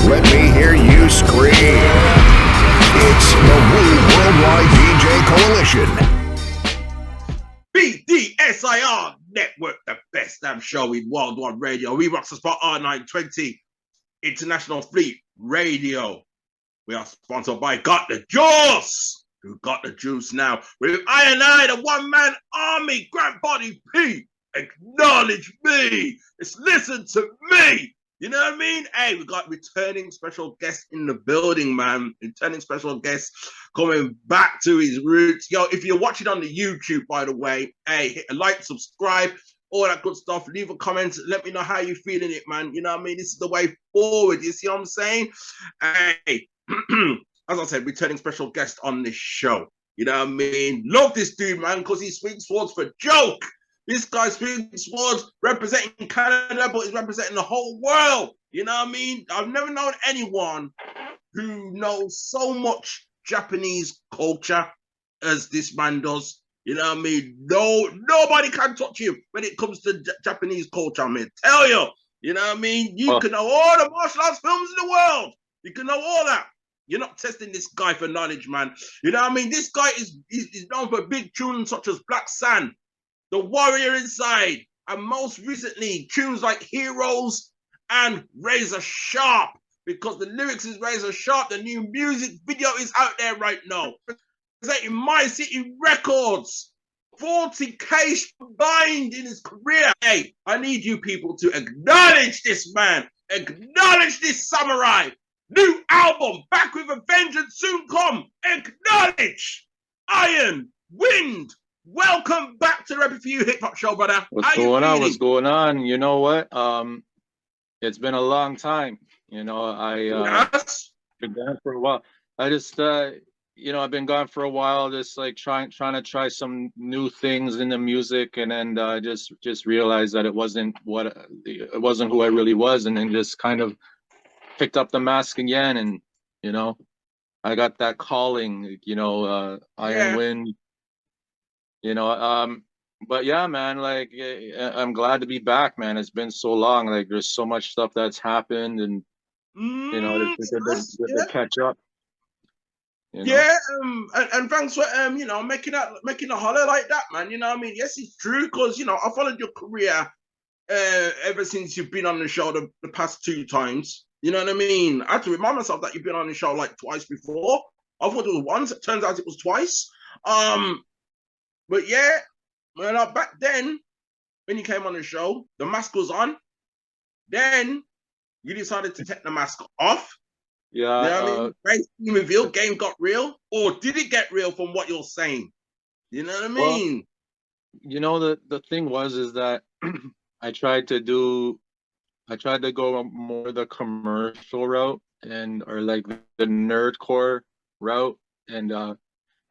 Let me hear you scream. It's the Woo Worldwide DJ Coalition. BDSIR Network, the best damn show in worldwide radio. We rock the spot R920 International Fleet Radio. We are sponsored by Got the Juice. Who got the juice now? With I, the one-man army, Grant Body P. Acknowledge me. It's listen to me. You know what I mean? Hey, we got returning special guest in the building, man. Returning special guest coming back to his roots. Yo, if you're watching on the YouTube, by the way, hey, hit a like, subscribe, all that good stuff. Leave a comment. Let me know how you're feeling it, man. You know what I mean? This is the way forward. You see what I'm saying? Hey, as I said, returning special guest on this show. You know what I mean? Love this dude, man, because he swings swords for joke. This guy swings swords representing Canada, but he's representing the whole world. You know what I mean? I've never known anyone who knows so much Japanese culture as this man does. You know what I mean? Nobody can touch him when it comes to Japanese culture, I'm here to tell you. You know what I mean? You can know all the martial arts films in the world. You can know all that. You're not testing this guy for knowledge, man. You know what I mean? This guy is known for big tunes such as Black Sand, The Warrior Inside, and most recently, tunes like Heroes and Razor Sharp, because the lyrics is Razor Sharp. The new music video is out there right now. Presenting My City Records, 40K combined in his career. Hey, I need you people to acknowledge this man, acknowledge this samurai. New album, back with a vengeance soon come. Acknowledge Iron Wind. Welcome back to the RePPiN4U Hip Hop Show, brother. What's going on? What's going on? You know what? It's been a long time. You know, been gone for a while. I just, you know, I've been gone for a while, just like trying to try some new things in the music, and then just realized that it wasn't who I really was, and then just kind of picked up the mask again, and you know, I got that calling. You know, Iron Wind. You know, but yeah, man, like I'm glad to be back, man. It's been so long. Like there's so much stuff that's happened, and you know, it's good to catch up. You know? Yeah, and thanks for you know, making a holler like that, man. You know what I mean? Yes, it's true, because you know, I followed your career ever since you've been on the show the past 2 times. You know what I mean? I had to remind myself that you've been on the show like twice before. I thought it was once. It turns out it was twice. But yeah, when back then, when you came on the show, the mask was on. Then you decided to take the mask off. Yeah. You know what I mean? Face being revealed, game got real. Or did it get real from what you're saying? You know what I mean? Well, you know, the thing is that I tried to go more the commercial route or like the nerdcore route, and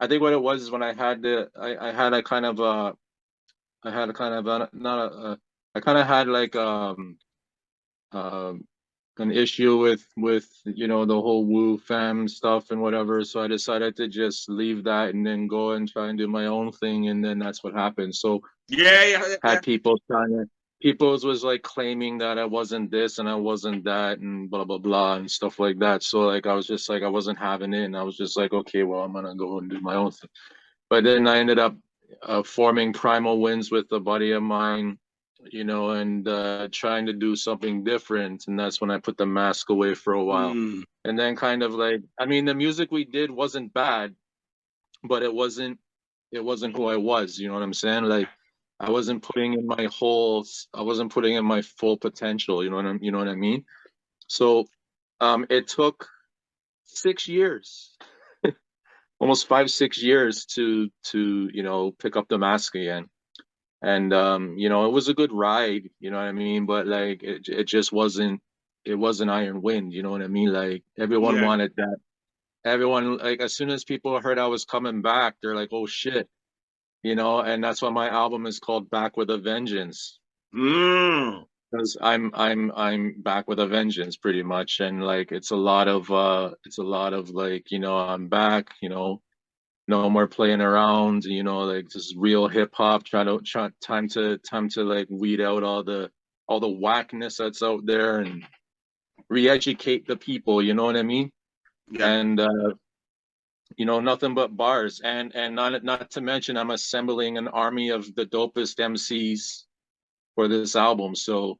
I think what it was is when I had a kind of an issue with you know, the whole Woo fam stuff and whatever, so I decided to just leave that and then go and try and do my own thing, and then that's what happened. So had people was like claiming that I wasn't this and I wasn't that and blah blah blah and stuff like that. So like I was just like, I wasn't having it, and I was just like, okay, well, I'm gonna go and do my own thing. But then I ended up forming Primal Winds with a buddy of mine, you know, and trying to do something different, and that's when I put the mask away for a while. And then kind of like, I mean, the music we did wasn't bad, but it wasn't who I was, you know what I'm saying? Like I wasn't putting in my full potential, you know what I mean? So it took 6 years, almost 5-6 years to you know, pick up the mask again. And you know, it was a good ride, you know what I mean? But like it just wasn't, it wasn't Iron Wind, you know what I mean? Like everyone Yeah. wanted that. Everyone, like as soon as people heard I was coming back, they're like, oh shit, you know, and that's why my album is called Back with a Vengeance. Because I'm back with a vengeance pretty much. And like it's a lot of like, you know, I'm back, you know, no more playing around, you know, like just real hip hop, time to like weed out all the whackness that's out there and re-educate the people, you know what I mean? Yeah. And you know, nothing but bars. And not to mention I'm assembling an army of the dopest MCs for this album. So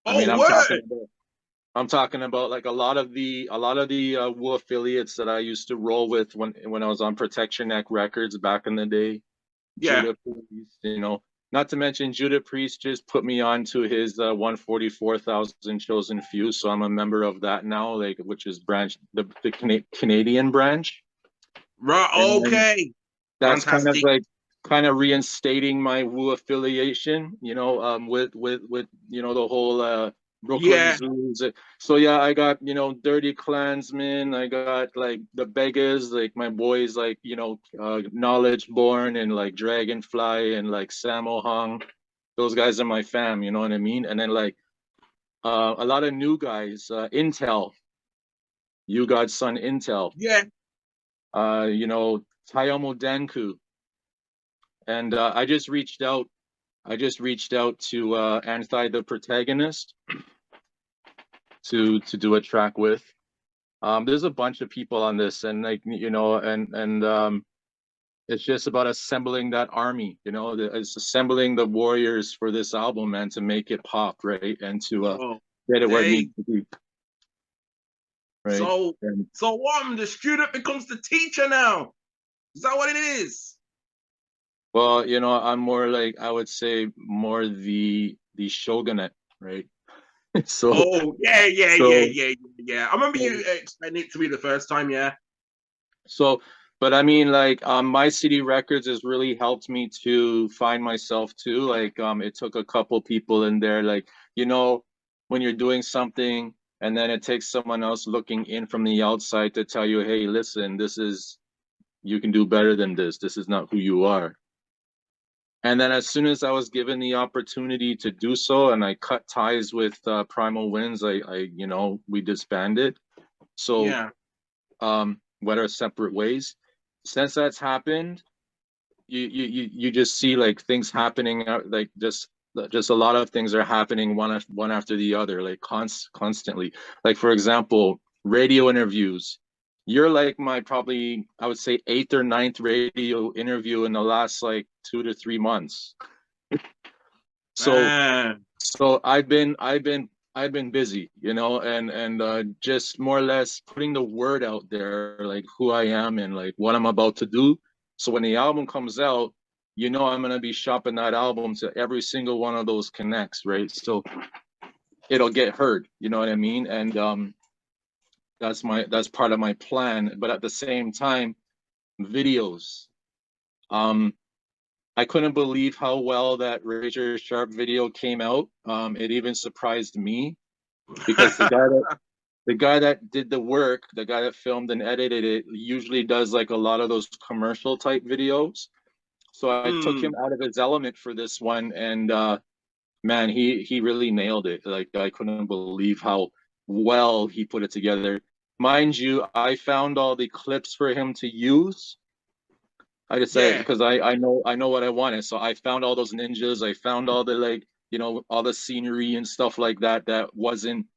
I mean, Oh, word. I'm talking about like a lot of the Wu affiliates that I used to roll with when I was on Protection Neck Records back in the day. Yeah. Judah Priest, you know, not to mention Judah Priest just put me on to his 144,000 chosen few, so I'm a member of that now, like which is the Canadian branch. Right. Okay. That's Fantastic. kind of reinstating my Wu affiliation, you know, with you know the whole Brooklyn Yeah. Zoos. So yeah, I got, you know, Dirty Klansmen, I got like the Beggars, like my boys, like, you know, Knowledge Born and like Dragonfly and like Sammo Hung. Those guys are my fam, you know what I mean? And then like a lot of new guys, Intel, You Got Son Intel, Yeah. you know, Tayomo Danku. And I just reached out to Anthai the Protagonist to do a track with. There's a bunch of people on this, and like, you know, and it's just about assembling that army, you know, it's assembling the warriors for this album, man, to make it pop, right, and to get it where it needs to be, right. So what? The student becomes the teacher now. Is that what it is? Well, you know, I'm more like, I would say more the shogunate, right? So yeah. I remember you explaining it to me the first time, yeah. So, but I mean, like, My City Records has really helped me to find myself too. Like, it took a couple people in there, like, you know, when you're doing something and then it takes someone else looking in from the outside to tell you, hey, listen, you can do better than this. This is not who you are. And then as soon as I was given the opportunity to do so, and I cut ties with Primal Winds, you know, we disbanded. So, yeah, went our separate ways. Since that's happened, you just see like things happening, like just a lot of things are happening one after the other, like constantly. Like for example, radio interviews. You're like my probably, I would say, 8th or 9th radio interview in the last like 2 to 3 months. So I've been busy, you know, and just more or less putting the word out there, like who I am and like what I'm about to do. So when the album comes out, you know, I'm gonna be shopping that album to every single one of those connects, right? So it'll get heard, you know what I mean? And that's part of my plan. But at the same time, videos. I couldn't believe how well that Razor Sharp video came out. It even surprised me because the guy that did the work, the guy that filmed and edited it, usually does like a lot of those commercial type videos. So I took him out of his element for this one, and man, he really nailed it. Like I couldn't believe how well he put it together. Mind you, I found all the clips for him to use. I just said because I know what I wanted. So I found all those ninjas. I found all the like, you know, all the scenery and stuff like that that wasn't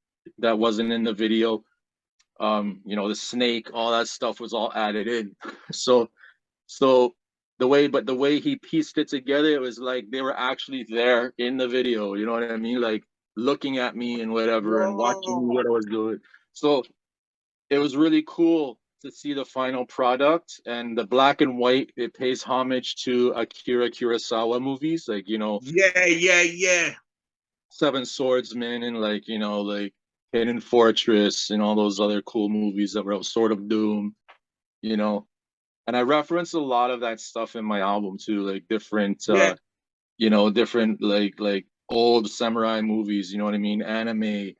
in the video. You know, the snake, all that stuff was all added in. So the way he pieced it together, it was like they were actually there in the video. You know what I mean? Like looking at me and whatever and watching me what I was doing. So it was really cool to see the final product, and the black and white, it pays homage to Akira Kurosawa movies, like, you know, Seven Swordsman and like, you know, like Hidden Fortress and all those other cool movies that were Sword of Doom, you know. And I reference a lot of that stuff in my album too, like different you know, different like old samurai movies, you know what I mean, anime,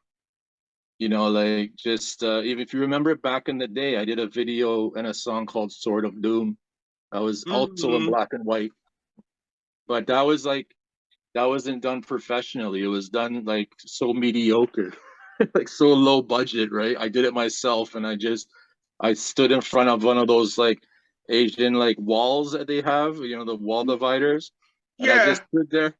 you know, like just even if you remember back in the day, I did a video and a song called Sword of Doom. I was also in black and white, but that was like that wasn't done professionally. It was done like so mediocre, like so low budget, right? I did it myself, and I stood in front of one of those like Asian like walls that they have, you know, the wall dividers, and I Yeah. just stood there.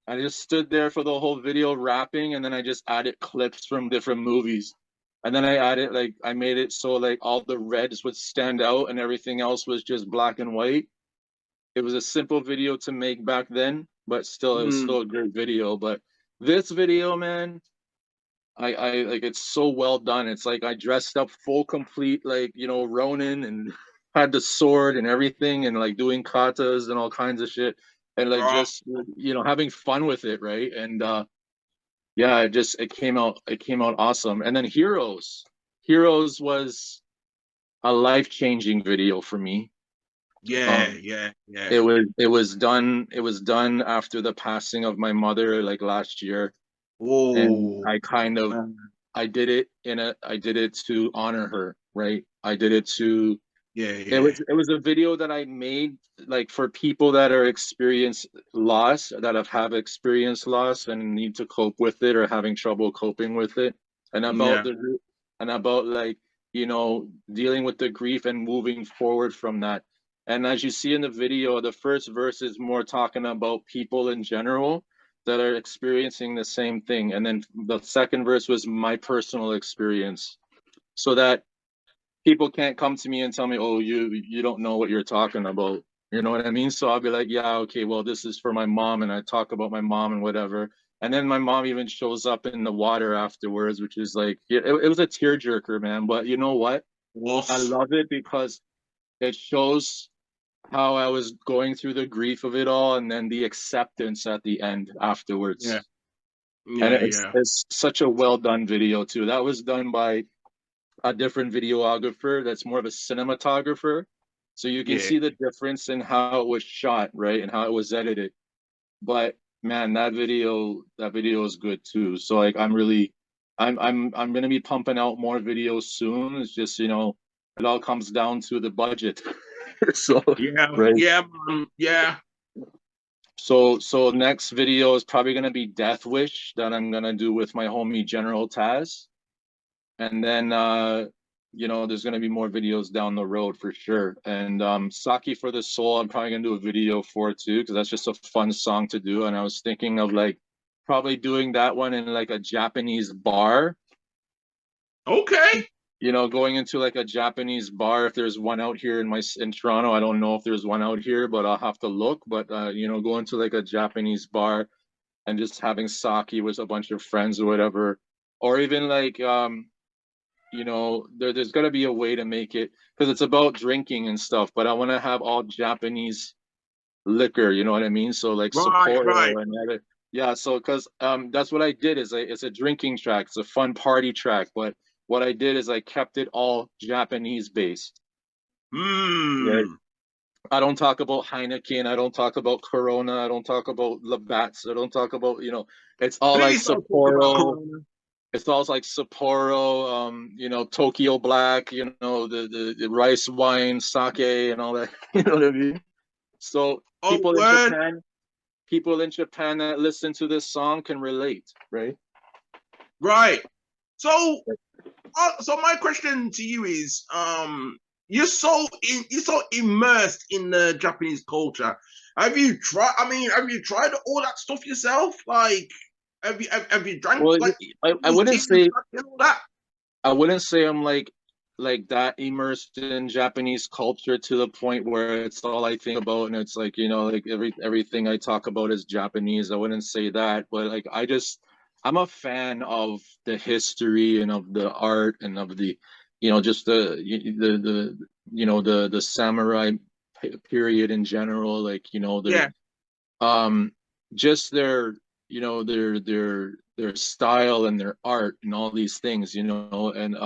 I just stood there for the whole video rapping, and then I just added clips from different movies. And then I added like I made it so like all the reds would stand out and everything else was just black and white. It was a simple video to make back then, but still it was still a great video. But this video, man, I like it's so well done. It's like I dressed up full complete like, you know, Ronin and had the sword and everything and like doing katas and all kinds of shit and like just you know having fun with it, right? And yeah, it came out awesome. And then Heroes was a life-changing video for me. Yeah. It was done after the passing of my mother like last year. And Oh, I kind of I did it to honor her, right? I did it to it was a video that I made like for people that are experience loss, that have experienced loss and need to cope with it or having trouble coping with it, and about like, you know, dealing with the grief and moving forward from that. And as you see in the video, the first verse is more talking about people in general that are experiencing the same thing, and then the second verse was my personal experience, so that people can't come to me and tell me, oh, you don't know what you're talking about. You know what I mean? So I'll be like, yeah, okay, well, this is for my mom, and I talk about my mom and whatever. And then my mom even shows up in the water afterwards, which is like it was a tearjerker, man. But you know what? I love it because it shows how I was going through the grief of it all, and then the acceptance at the end afterwards. And it's such a well done video too. That was done by a different videographer that's more of a cinematographer, so you can see the difference in how it was shot, right, and how it was edited. But man, that video is good too. So like I'm gonna be pumping out more videos soon. It's just, you know, it all comes down to the budget. So right. So next video is probably gonna be Death Wish that I'm gonna do with my homie General Taz. And then you know, there's gonna be more videos down the road for sure. And Saki for the Soul, I'm probably gonna do a video for too, because that's just a fun song to do. And I was thinking of like probably doing that one in like a Japanese bar. Okay. You know, going into like a Japanese bar, if there's one out here in Toronto. I don't know if there's one out here, but I'll have to look. But you know, going to like a Japanese bar and just having sake with a bunch of friends or whatever. Or even like you know, there's got to be a way to make it, because it's about drinking and stuff, but I want to have all Japanese liquor, you know what I mean? So like Sapporo and other, yeah. So because that's what I did, is it's a drinking track, it's a fun party track, but what I did is I kept it all Japanese based. Right? I don't talk about Heineken, I don't talk about Corona, I don't talk about Labatt's, I don't talk about, you know, it's all Please like Sapporo. It's also like Sapporo, you know, Tokyo Black, you know, the rice wine, sake, and all that. You know what I mean? So people in Japan that listen to this song can relate, right? Right. So, so my question to you is, you're so immersed in the Japanese culture. Have you tried? I mean, have you tried all that stuff yourself? Like, have you drank? Well, like, I wouldn't say all that. I wouldn't say I'm like that immersed in Japanese culture to the point where it's all I think about, and it's like, you know, like everything I talk about is Japanese. I wouldn't say that, but like I'm a fan of the history and of the art and of the, you know, just the you know, the samurai period in general, like, you know, just their, you know, their style and their art and all these things, you know. And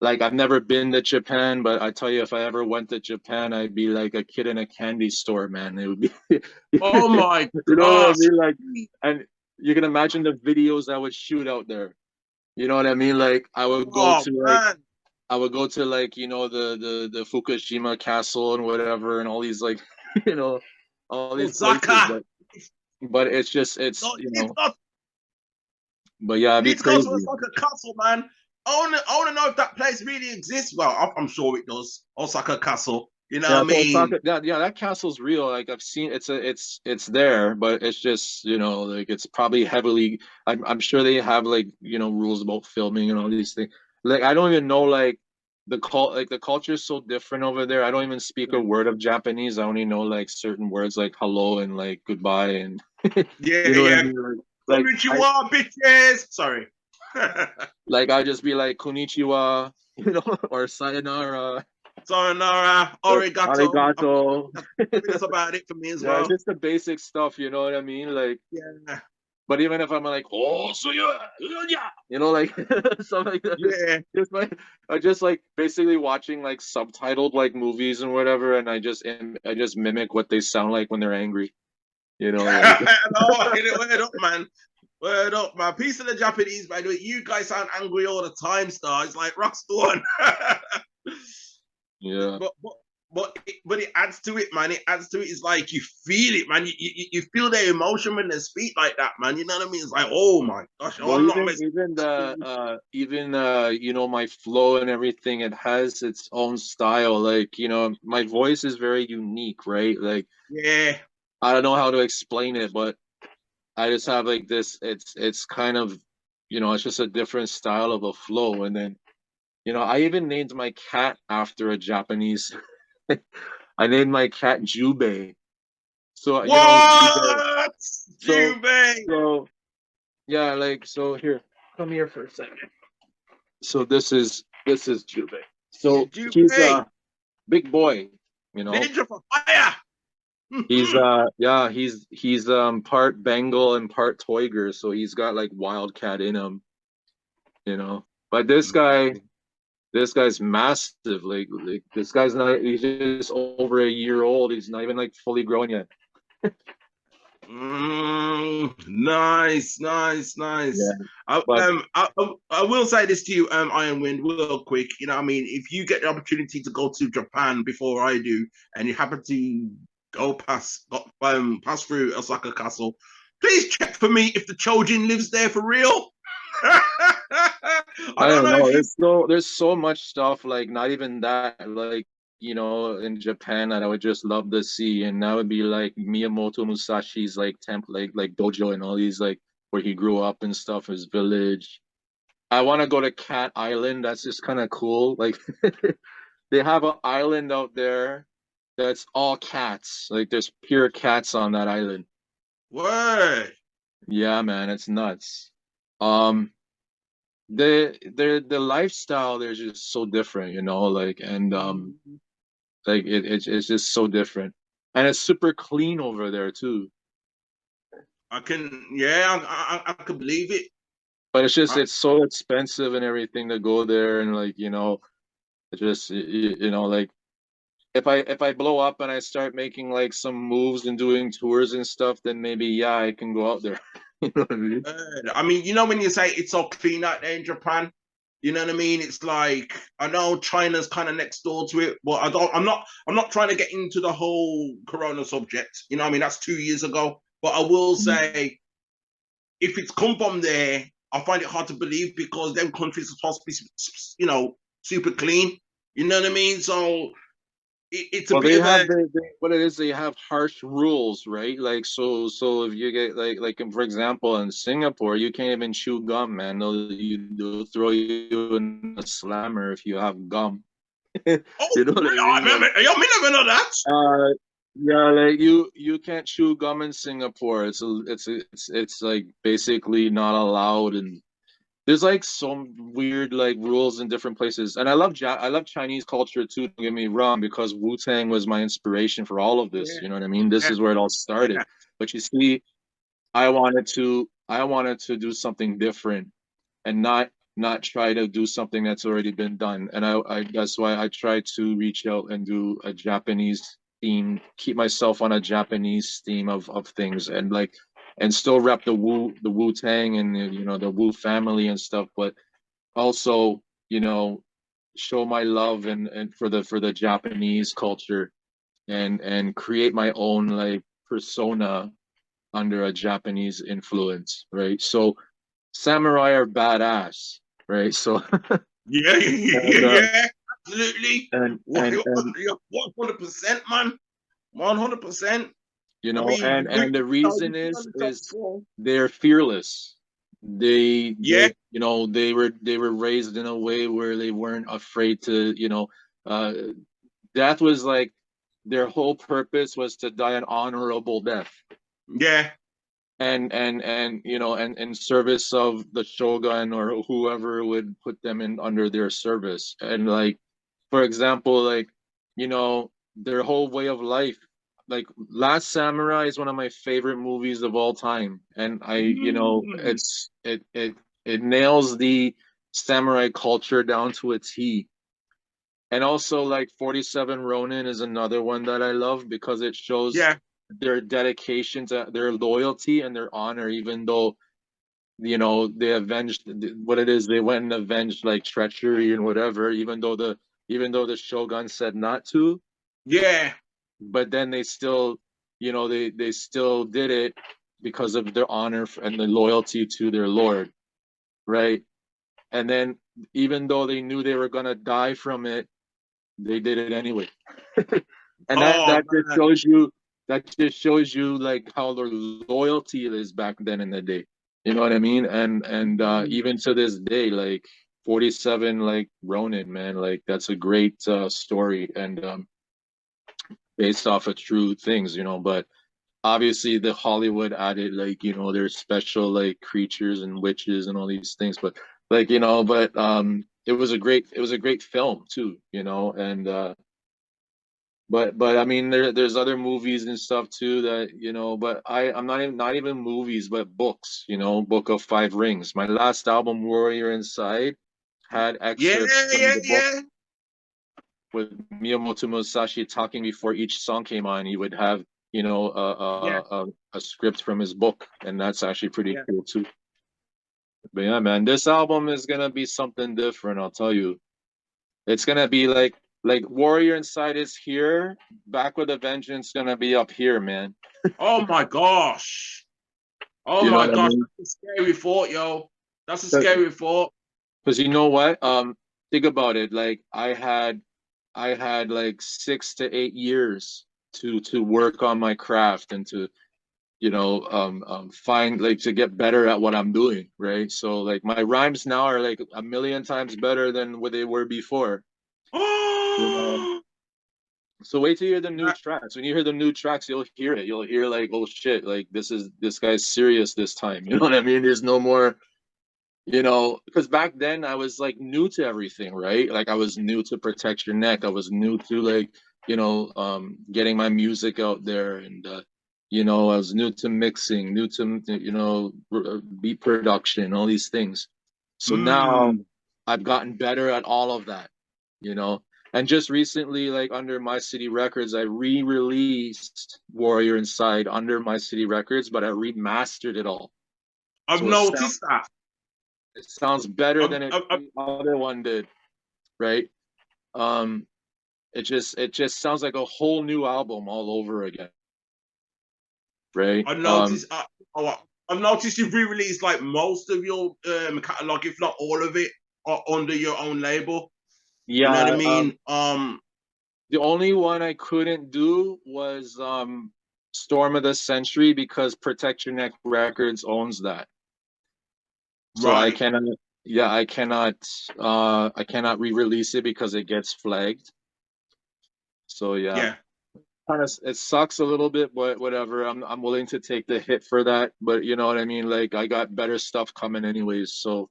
like I've never been to Japan, but I tell you, if I ever went to Japan, I'd be like a kid in a candy store, man. It would be, Oh my you know what I gosh. mean? Like, and you can imagine the videos I would shoot out there. You know what I mean? Like, I would go Oh to like, man. I would go to like, you know, the Fukushima Castle and whatever, and all these like, you know, all these places, Osaka. but it's just, it's, No, you it's know, not. but yeah, it'd You be need to go to crazy. Osaka Castle, man. I wanna know if that place really exists. Well, I'm sure it does. Osaka Castle. You know Yeah, what I so mean? Osaka, yeah, that castle's real. Like I've seen, it's there, but it's just, you know, like it's probably heavily. I'm sure they have like, you know, rules about filming and all these things. Like I don't even know like the culture is so different over there. I don't even speak a word of Japanese. I only know like certain words like hello and like goodbye and Yeah, you know what I yeah. mean? I Konnichiwa, bitches. Sorry. like I just be like konnichiwa, you know, or sayonara, Sayonara, or arigato. arigato. I think that's about it for me as Yeah, well. just the basic stuff, you know what I mean? Like, Yeah. but even if I'm like, oh, so yeah, you know, like stuff like that. Yeah. Just like I just like basically watching like subtitled like movies and whatever, and I just mimic what they sound like when they're angry. You know, like No, word up, man. Word up, man. Peace of the Japanese, by the way. You guys sound angry all the time, Star. It's like Rockstone. yeah. but it adds to it, man. It adds to it. It's like you feel it, man. You feel their emotion when they speak like that, man. You know what I mean? It's like, oh my gosh, oh, Well, I'm not even you know, my flow and everything, it has its own style. Like, you know, my voice is very unique, right? Like yeah. I don't know how to explain it, but I just have like this. It's kind of, you know, it's just a different style of a flow. And then, you know, I even named my cat after a Japanese. I named my cat Jubei. So you know, Jubei. What? So Jubei. so yeah, like so here, come here for a second. So this is Jubei. So he's Jubei. a big boy. You know, Ninja for fire. he's yeah he's part Bengal and part Toiger, so he's got like wildcat in him. You know, but this guy's massive. Like this guy's not. He's just over a year old. He's not even like fully grown yet. Nice, nice, Yeah, nice. but I will say this to you, Iron Wind, real quick. You know, what I mean, if you get the opportunity to go to Japan before I do, and you happen to pass through Osaka Castle, please check for me if the Chojin lives there for real. I I don't don't know if know. you. There's so much stuff like not even that like you know in Japan that I would just love to see, and that would be like Miyamoto Musashi's like temple like dojo and all these like where he grew up and stuff, his village. I want to go to Cat Island. That's just kind of cool. Like they have an island out there that's all cats. Like there's pure cats on that island. Word. Yeah, man, it's nuts. Um, the lifestyle there's just so different, you know, like and like it's just so different. And it's super clean over there too. I can, yeah, I can believe it. But it's just I, it's so expensive and everything to go there and like, you know, it just you know, like if I blow up and I start making like some moves and doing tours and stuff, then maybe yeah, I can go out there. You know what I mean? I mean, you know, when you say it's so clean out there in Japan, you know what I mean? It's like I know China's kind of next door to it, but I don't. I'm not trying to get into the whole Corona subject. You know what I mean? That's 2 years ago. But I will say, if it's come from there, I find it hard to believe because them countries are supposed to be, you know, super clean. You know what I mean? So it's a Well, bit they of have a what it is. They have harsh rules, right? Like so if you get for example, in Singapore, you can't even chew gum, man. They'll throw you in a slammer if you have gum. oh, You know what I I mean? Like, remember, yo, me never know that. yeah, like you can't chew gum in Singapore. It's like basically not allowed, and there's like some weird like rules in different places. And I love Chinese culture too, don't get me wrong, because Wu-Tang was my inspiration for all of this. Yeah, You know what I mean? This yeah, is where it all started. yeah. But you see, I wanted to do something different and not try to do something that's already been done. And I that's why I try to reach out and do a Japanese theme, keep myself on a Japanese theme of things, and like, and still rep the Wu Tang and you know the Wu family and stuff, but also, you know, show my love and for the Japanese culture, and create my own like persona under a Japanese influence, right? So samurai are badass, right? So yeah, and, yeah, absolutely. and 100%, man. 100%. you I know, mean, and the reason is they're fearless. yeah, You know, they were raised in a way where they weren't afraid to, you know, uh death was like their whole purpose was to die an honorable death. yeah. And you know, and in service of the shogun or whoever would put them in under their service. And like, for example, like, you know, their whole way of life, like Last Samurai is one of my favorite movies of all time. And you know, it nails the samurai culture down to a T. And also like 47 Ronin is another one that I love because it shows Yeah. their dedication to their loyalty and their honor, even though, you know, they avenged what it is, they went and avenged like treachery and whatever, even though the shogun said not to. Yeah. But then they still, you know, they still did it because of their honor and the loyalty to their lord, right? And then even though they knew they were gonna die from it, they did it anyway. And that just shows you like how their loyalty is back then in the day. You know what I mean? And even to this day, like 47 like Ronin, man, like that's a great story, and based off of true things, you know. But obviously the Hollywood added like, you know, there's special like creatures and witches and all these things, but like, you know, but it was a great film too, you know. And but I mean there's other movies and stuff too that, you know, but I'm not even movies, but books, you know. Book of Five Rings, my last album, Warrior Inside, had Yeah, excerpts from yeah, the book yeah. with Miyamoto Musashi talking before each song came on. He would have, you know, Yeah. a script from his book, and that's actually pretty Yeah. cool too. But yeah, man, this album is gonna be something different, I'll tell you. It's gonna be like Warrior Inside is here, Back with a Vengeance gonna be up here, man. Oh my gosh. Oh You know my what I gosh. mean? That's a scary thought, yo. That's a scary thought. Because you know what? Think about it. Like I had like 6 to 8 years to work on my craft and to, you know, find like to get better at what I'm doing, right? So like my rhymes now are like a million times better than what they were before. You know? So wait till you hear the new tracks. When you hear the new tracks, you'll hear it. You'll hear like, oh shit, like this guy's serious this time. You know what I mean? There's no more, you know, because back then I was like new to everything, right? Like I was new to Protect Your Neck. I was new to like, you know, getting my music out there, and you know, I was new to mixing, new to, you know, beat production, all these things. So now I've gotten better at all of that, you know. And just recently, like under My City Records, I re-released Warrior Inside under My City Records, but I remastered it all. I've So noticed that. it sounds better than the other one did, right? It just sounds like a whole new album all over again, right? I noticed. I've noticed you've re-released like most of your catalog, if not all of it, under your own label. Yeah, you know what I mean. The only one I couldn't do was Storm of the Century because Protect Your Neck Records owns that. So right. I cannot re-release it because it gets flagged. So yeah. Kind of, it sucks a little bit, but whatever. I'm willing to take the hit for that. But you know what I mean? Like I got better stuff coming anyways. So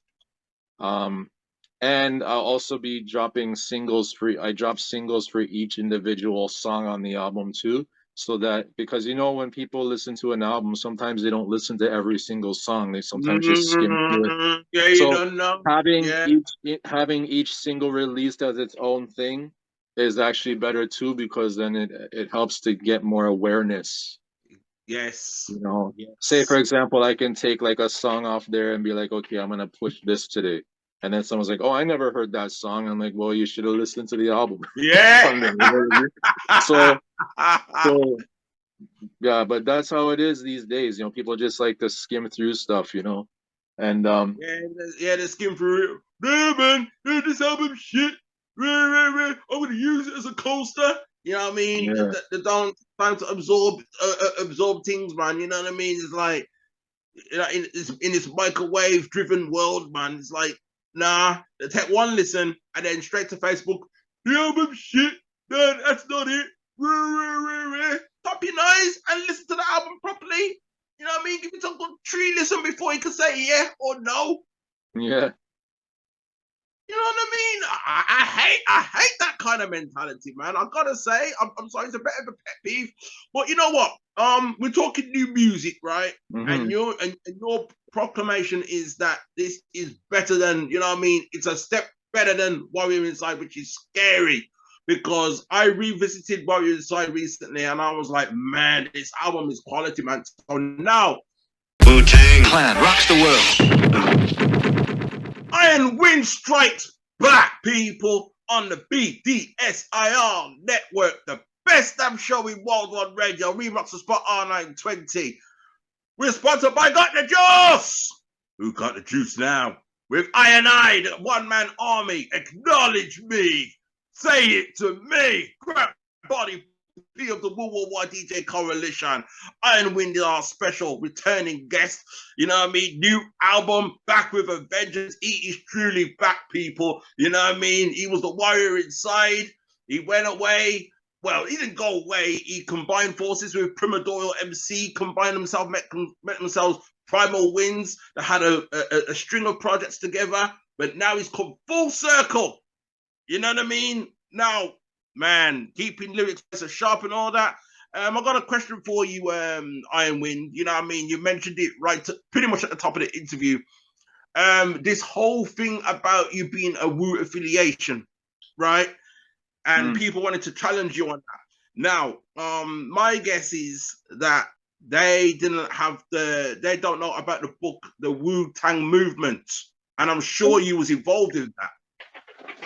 and I'll also be dropping singles for I drop singles for each individual song on the album too. so that, because you know, when people listen to an album, sometimes they don't listen to every single song. They sometimes just skim through it. Yeah, you don't know. Having each single released as its own thing is actually better too, because then it helps to get more awareness. Yes. You know, say for example, I can take like a song off there and be like, okay, I'm gonna push this today. And then someone's like, oh, I never heard that song. I'm like, well, you should have listened to the album. Yeah. so yeah, but that's how it is these days. You know, people just like to skim through stuff, you know. And they skim through it. Yeah, man, this album shit. I'm gonna use it as a coaster. You know what I mean? Yeah. They don't time to absorb things, man. You know what I mean? It's like, you know, in this microwave driven world, man. It's like, nah, they take one listen and then straight to Facebook. The album shit, man, that's not it. Stop your noise and listen to the album properly. You know what I mean? Give it a good 3 listen before you can say yeah or no. Yeah. You know what I mean? I hate that kind of mentality, man. I gotta say, I'm sorry, it's a bit of a pet peeve. But you know what? We're talking new music, right? Mm-hmm. And your proclamation is that this is better than, you know what I mean? It's a step better than Warrior Inside, which is scary. Because I revisited Warrior Inside recently and I was like, man, this album is quality, man. So now Wu-Tang Clan rocks the world. Iron Wind strikes back, people, on the BDSIR network, the best damn show in worldwide radio. Remix the Spot R920. We're sponsored by Got the Juice. Who got the juice now? With I, the one-man army. Acknowledge me. Say it to me. Crap body of the Worldwide DJ Coalition. Iron Wind is our special returning guest. You know what I mean? New album, back with a vengeance. He is truly back, people. You know what I mean? He was the warrior inside. He went away. Well, he didn't go away. He combined forces with Primordial MC, combined themselves, met themselves Primal Winds. They had a string of projects together, but now he's come full circle. You know what I mean? Now, man, keeping lyrics sharp and all that. I got a question for you, Iron Wind. You know what I mean? You mentioned it pretty much at the top of the interview. This whole thing about you being a Wu affiliation, right? And people wanted to challenge you on that. Now, my guess is that they don't know about the book, The Wu-Tang Movement. And I'm sure you was involved in that.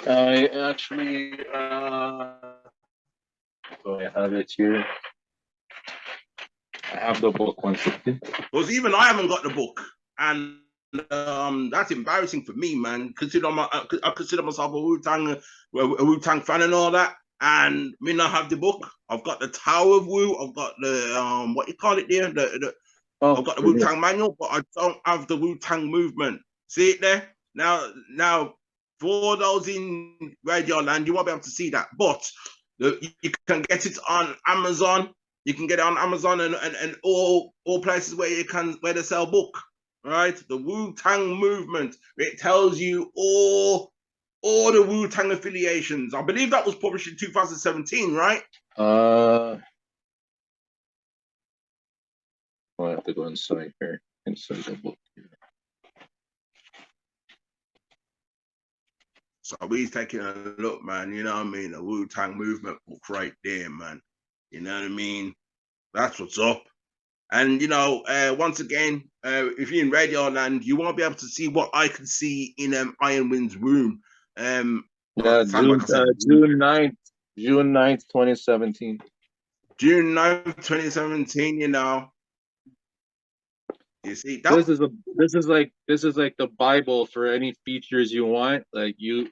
I actually, so I have it here. I have the book once. Because even I haven't got the book, and that's embarrassing for me, man. I consider myself a Wu-Tang fan and all that, and me not have the book. I've got the Tower of Wu. I've got the what you call it there. I've got the Wu-Tang manual, but I don't have the Wu-Tang movement. See it there now. For those in Radio Land, you won't be able to see that, but you can get it on Amazon. You can get it on Amazon and all places where they sell book. Right, the Wu-Tang Movement. It tells you all the Wu-Tang affiliations. I believe that was published in 2017, right? I have to go inside here. Inside the book. So we's taking a look, man. You know what I mean? The Wu-Tang Movement book right there, man. You know what I mean? That's what's up. And, you know, once again, if you're in Radio Land, you won't be able to see what I can see in Iron Wind's room. June 9th, 2017. June 9th, 2017, you know. You see, this is like the Bible for any features you want. Like you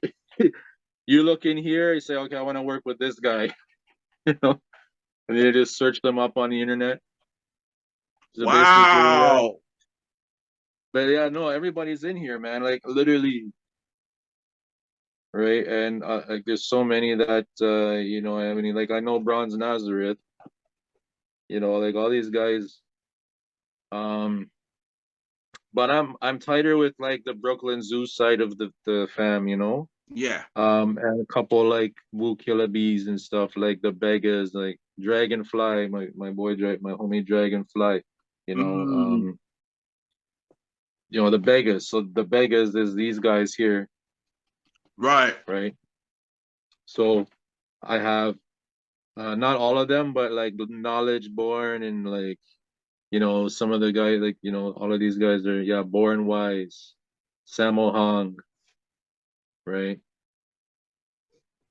look in here, you say, okay, I want to work with this guy, you know, and you just search them up on the internet. So wow. But yeah, no, everybody's in here, man. Like literally, right? And like there's so many that you know, I mean, like I know Bronze Nazareth, you know, like all these guys. But I'm tighter with like the Brooklyn Zoo side of the fam, you know. Yeah. And a couple like Wu Killer Bees and stuff, like the Beggars, like Dragonfly, my boy, my homie Dragonfly, you know, the beggars. So the beggars is these guys here. Right. Right. So I have not all of them, but like Knowledge Born and like, some of the guys, like, all of these guys are, Born Wise, Sammo Hong, right?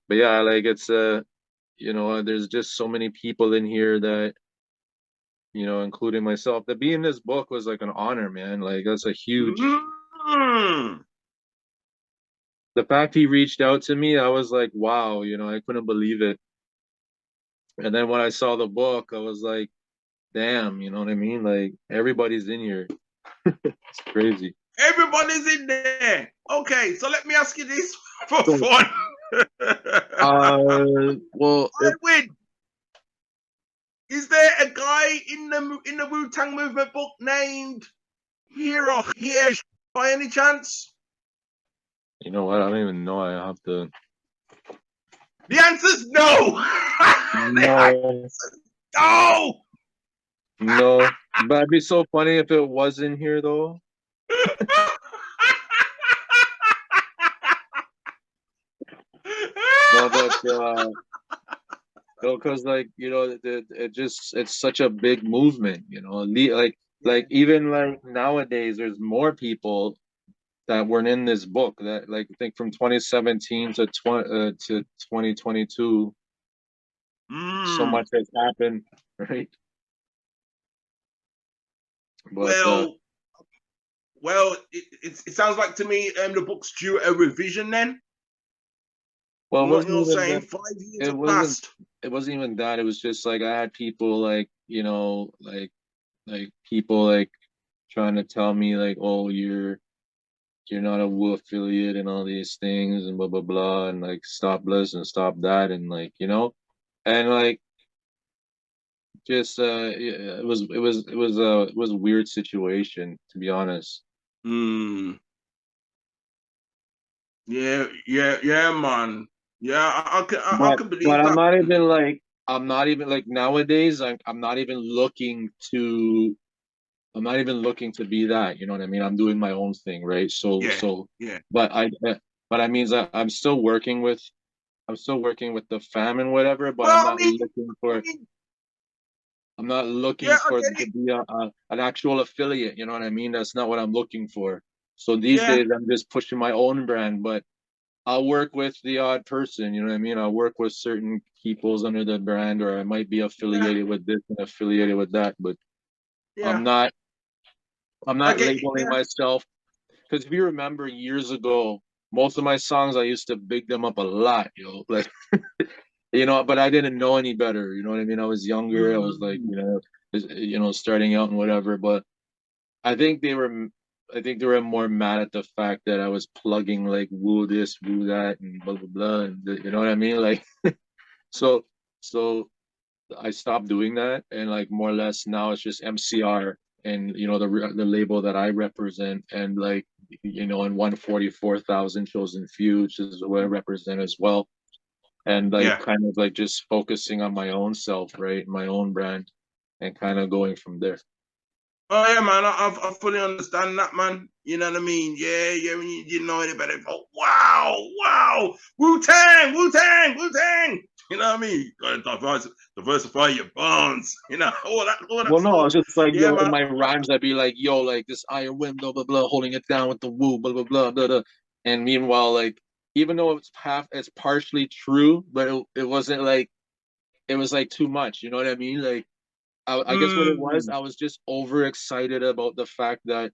But yeah, like it's there's just so many people in here that, including myself, that being in this book was like an honor, man. Like that's a huge. The fact he reached out to me, I was like, wow, I couldn't believe it. And then when I saw the book, I was like, damn, you know what I mean? Like everybody's in here. It's crazy. Everybody's in there. Okay, so let me ask you this for fun. Well, I win. Is there a guy in the Wu-Tang Movement book named Hero Hirsch by any chance? You know what? I don't even know. I have to. The answer's no. No. No. No. But it'd be so funny if it was in here though. No, but because like it's such a big movement, like even like nowadays there's more people that weren't in this book that like I think from 2017 to 2022 so much has happened, right? But well, it sounds like to me the book's due a revision then. Well, what you're saying, 5 years have passed. It wasn't even that. It was just like I had people like, like people like trying to tell me like, oh, you're not a Wu affiliate and all these things and blah blah blah and like stop this and stop that and like, and like just it was a weird situation, to be honest. Yeah, man. Yeah, I can believe but that. I'm not even like nowadays. I'm not even looking to be that. You know what I mean? I'm doing my own thing, right? So yeah. But I mean that I'm still working with the fam and whatever. But I'm not looking for. I'm not looking for to be an actual affiliate. You know what I mean? That's not what I'm looking for. So these days I'm just pushing my own brand, but I'll work with the odd person, you know what I mean? I'll work with certain peoples under the brand, or I might be affiliated with this and affiliated with that, but I'm not labeling myself. Because if you remember years ago, most of my songs I used to big them up a lot, like but I didn't know any better, you know what I mean? I was younger, I was like, starting out and whatever, but I think they were more mad at the fact that I was plugging like woo this, woo that, and blah blah blah, and you know what I mean? Like, so I stopped doing that, and like more or less now it's just MCR and the label that I represent, and like and 144,000 chosen few, which is what I represent as well, and like kind of like just focusing on my own self, right, my own brand, and kind of going from there. Oh yeah, man, I fully understand that, man. You know what I mean? Yeah. When you didn't know anybody, wow, Wu-Tang. You know what I mean? You gotta diversify your bonds. You know all that. Well, no, I was just like, in my rhymes, I'd be like, yo, like this iron wind, blah blah blah, holding it down with the woo, blah blah blah, blah, blah. And meanwhile, like, even though it's partially true, but it wasn't like, it was like too much. You know what I mean? Like, I guess what it was, I was just overexcited about the fact that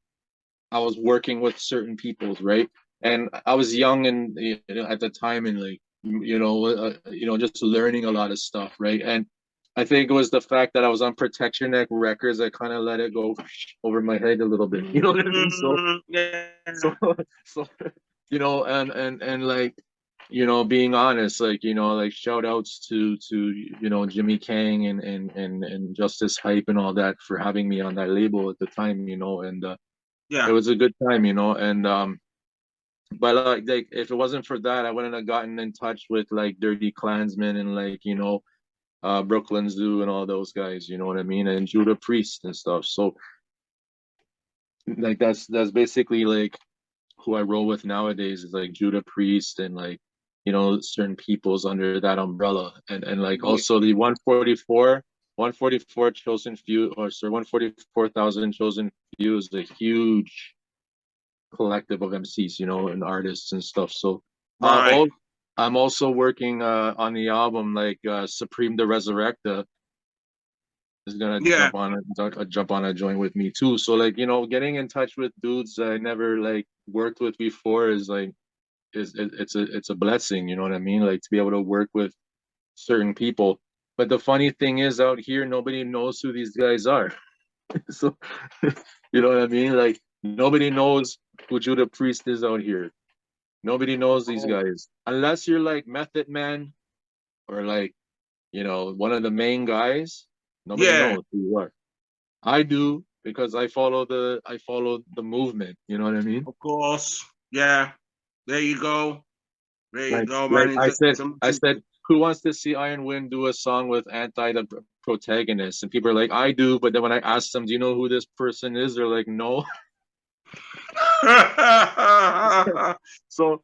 I was working with certain peoples, right? And I was young and at the time, and like just learning a lot of stuff, right? And I think it was the fact that I was on Protection Neck Records that kind of let it go over my head a little bit. You know what I mean? So and like, being honest, like, like shout outs to Jimmy Kang and Justice Hype and all that for having me on that label at the time, and it was a good time, and but like if it wasn't for that, I wouldn't have gotten in touch with like Dirty Klansman and like Brooklyn Zoo and all those guys, you know what I mean, and Judah Priest and stuff. So like that's basically like who I roll with nowadays is like Judah Priest and like, you know, certain peoples under that umbrella. And like also the 144 chosen few, or sorry, 144,000 chosen few is a huge collective of MCs, you know, and artists and stuff. So I'm also working on the album, like Supreme the Resurrector is gonna jump on a joint with me too. So like, you know, getting in touch with dudes I never like worked with before is like it's a blessing, you know what I mean? Like to be able to work with certain people. But the funny thing is, out here nobody knows who these guys are. So you know what I mean? Like nobody knows who Judah Priest is out here. Nobody knows these guys unless you're like Method Man or like, you know, one of the main guys. Nobody knows who you are. I do because I follow the movement. You know what I mean? Of course. Yeah. There you go. There you go, man. Like I said, who wants to see Iron Wind do a song with the protagonist? And people are like, I do. But then when I ask them, do you know who this person is? They're like, no. So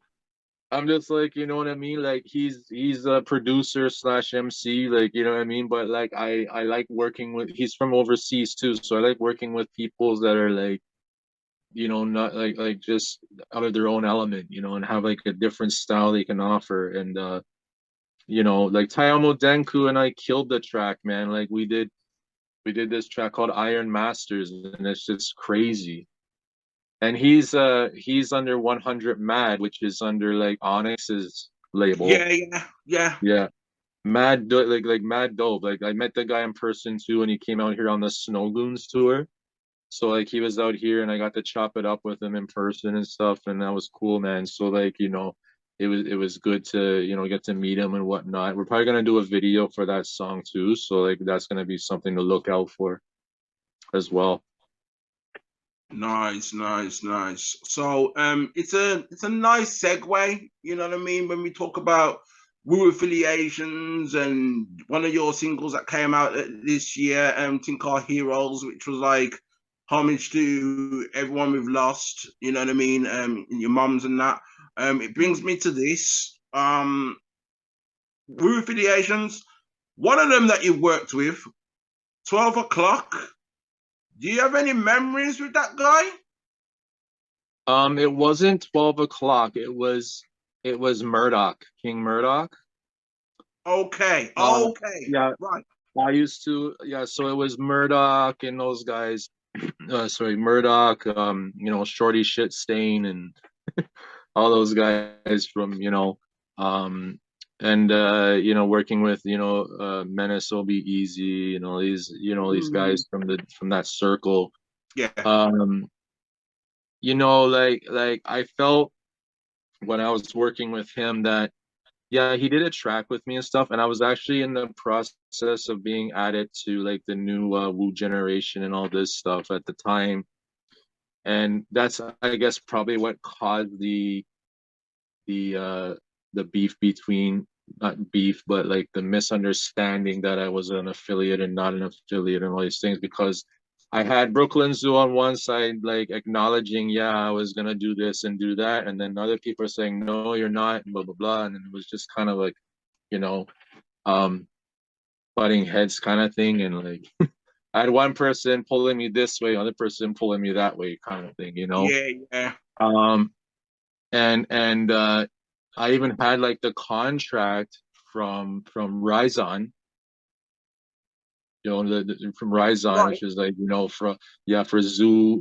I'm just like, you know what I mean? Like he's a producer / MC, like, you know what I mean? But like I like working with, he's from overseas too, so I like working with people that are like, you know, not like just out of their own element, you know, and have like a different style they can offer. And you know, like Tayamo Denku and I killed the track, man. Like we did this track called Iron Masters, and it's just crazy. And he's under 100 Mad, which is under like Onyx's label. Yeah. Mad like Mad Dope. Like I met the guy in person too, and he came out here on the Snow Goons tour. So like he was out here, and I got to chop it up with him in person and stuff, and that was cool, man. So like, you know, it was good to, you know, get to meet him and whatnot. We're probably gonna do a video for that song too, so like that's gonna be something to look out for as well. Nice. So it's a nice segue, you know what I mean, when we talk about Woo affiliations, and one of your singles that came out this year, thing called Heroes, which was like homage to everyone we've lost, you know what I mean, your mums and that. It brings me to this. Woo affiliations, one of them that you worked with, 12 o'clock. Do you have any memories with that guy? It wasn't 12 o'clock. It was Murdoch, King Murdoch. Okay. Yeah. Right. I used to, so it was Murdoch and those guys. Murdoch, you know, Shorty Shit Stain and all those guys from, you know, and you know, working with, you know, Menace will be easy, you know, these guys from that circle. Yeah. You know, like I felt when I was working with him that he did a track with me and stuff, and I was actually in the process of being added to like the new Wu generation and all this stuff at the time. And that's, I guess, probably what caused the beef between, not beef, but like the misunderstanding that I was an affiliate and not an affiliate and all these things, because I had Brooklyn Zoo on one side, like acknowledging, I was gonna do this and do that, and then other people are saying, no, you're not, and blah blah blah, and it was just kind of like, you know, butting heads kind of thing, and like I had one person pulling me this way, other person pulling me that way, kind of thing, you know. Yeah. And I even had like the contract from Ryzon, you know, from Ryzon, right, which is like, you know, for Zoo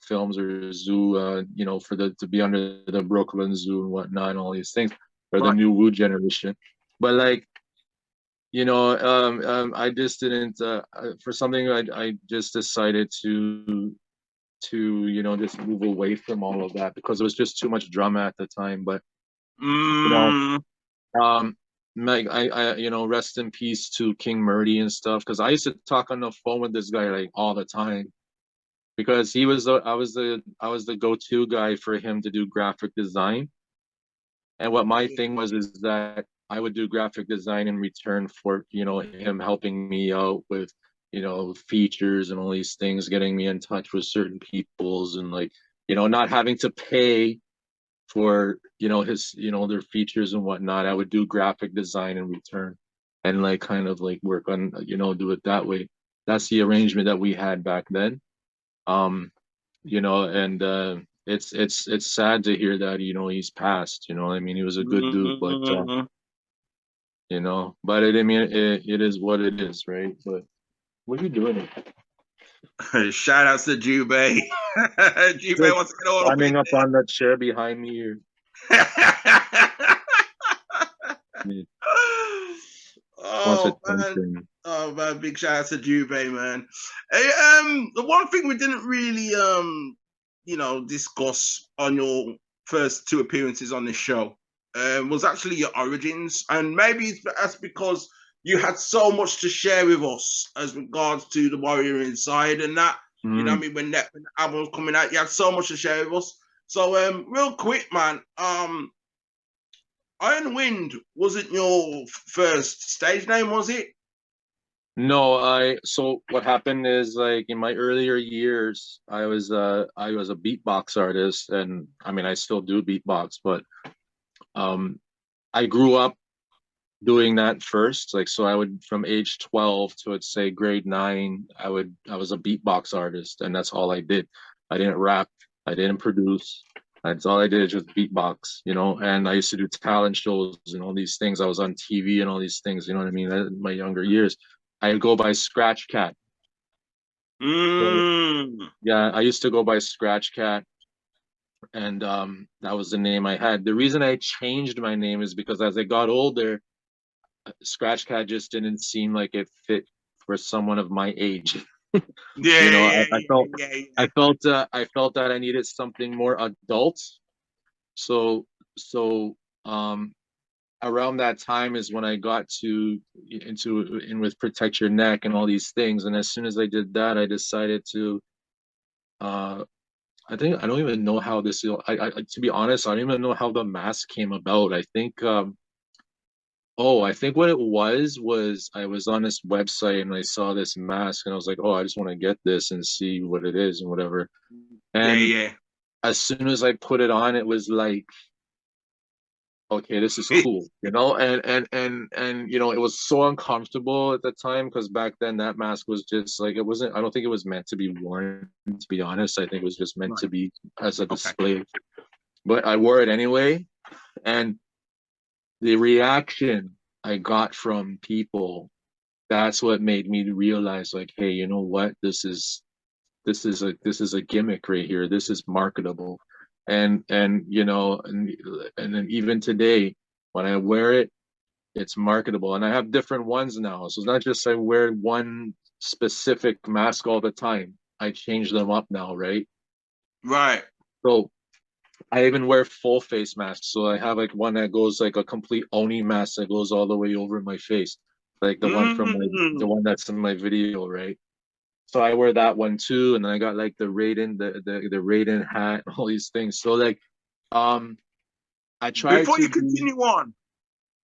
Films, or Zoo, you know, to be under the Brooklyn Zoo and whatnot, and all these things, or right, the new Wu generation. But like, you know, I just didn't, for something, I just decided to you know, just move away from all of that, because it was just too much drama at the time. But you know, like I you know, rest in peace to King Murdy and stuff, because I used to talk on the phone with this guy like all the time, because I was the go-to guy for him to do graphic design. And what my thing was is that I would do graphic design in return for, you know, him helping me out with, you know, features and all these things, getting me in touch with certain peoples and like, you know, not having to pay for, you know, his, you know, their features and whatnot. I would do graphic design in return and like kind of like work on, you know, do it that way. That's the arrangement that we had back then. You know, and it's sad to hear that, you know, he's passed, you know. I mean, he was a good dude, but you know, but I mean, it is what it is, right? But what are you doing? Shout outs to Jube. Jube wants to get all climbing up on that chair behind me here. Oh man, big shout out to Jube, man. Hey, the one thing we didn't really you know, discuss on your first 2 appearances on this show was actually your origins, and maybe that's because you had so much to share with us as regards to the Warrior Inside and that. You know what I mean? When the album was coming out, you had so much to share with us. So real quick, man, Iron Wind wasn't your first stage name, was it? No, so what happened is, like, in my earlier years, I was a beatbox artist, and I mean I still do beatbox, but I grew up doing that first. Like, so I would, from age 12 to, let's say, grade 9, I was a beatbox artist, and that's all I did. I didn't rap, I didn't produce. That's all I did, just beatbox, you know. And I used to do talent shows and all these things. I was on TV and all these things, you know what I mean? In my younger years, I'd go by Scratch Cat. So, yeah, I used to go by Scratch Cat, and that was the name I had. The reason I changed my name is because as I got older, Scratch Cat just didn't seem like it fit for someone of my age. Yeah, you know, yeah, I felt that I needed something more adult. So around that time is when I got in with Protect Your Neck and all these things. And as soon as I did that, I decided to I think I don't even know how this, I to be honest, I don't even know how the mask came about. I think I think what it was I was on this website and I saw this mask and I was like, oh, I just want to get this and see what it is and whatever. And as soon as I put it on, it was like, okay, this is cool, you know. And you know, it was so uncomfortable at the time because back then that mask was just like, it wasn't, I don't think it was meant to be worn, to be honest. I think it was just meant to be as a display. But I wore it anyway, and the reaction I got from people, that's what made me realize, like, hey, you know what? This is a gimmick right here. This is marketable. And you know, and then even today, when I wear it, it's marketable. And I have different ones now. So it's not just I wear one specific mask all the time. I change them up now, right? Right. So I even wear full face masks. So I have like one that goes like a complete Oni mask that goes all the way over my face, like the one from the one that's in my video, right? So I wear that one too, and then I got like the RePPiN, the RePPiN hat, all these things. So like, I try before you continue on.